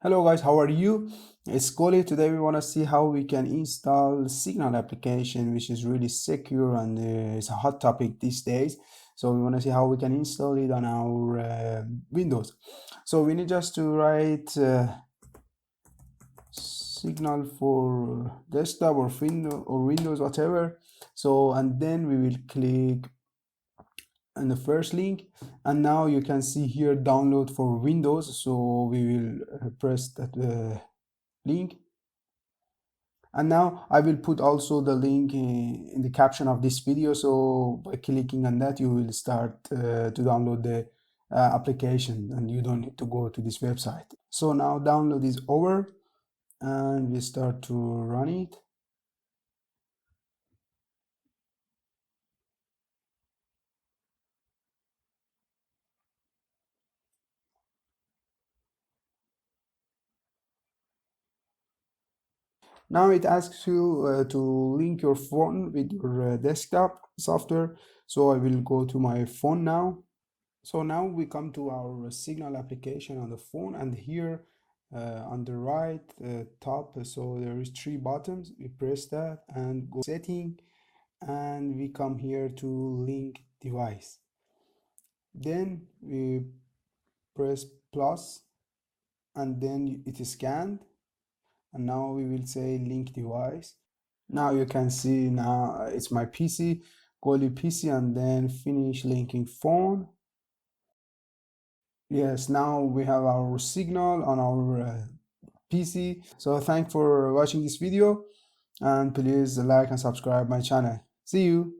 Hello guys, how are you? It's goli. Today we want to see how we can install Signal application, which is really secure and it's a hot topic these days. So we want to see how we can install it on our Windows. So we need just to write Signal for desktop or Windows, whatever. So and then we will click on the first link, and now you can see here download for Windows. So we will press that link, and now I will put also the link in the caption of this video. So by clicking on that, you will start to download the application, and you don't need to go to this website. So now download is over, and we start to run it. Now it asks you to link your phone with your desktop software. So I will go to my phone now. So now we come to our Signal application on the phone, and here on the right top, so there is three buttons. We press that and go setting, and we come here to link device. Then we press plus, and then it is scanned, and now we will say link device. Now you can see now it's my PC, goli PC, and then finish linking phone. Yes, now we have our Signal on our PC. So thanks for watching this video, and please like and subscribe my channel. See you.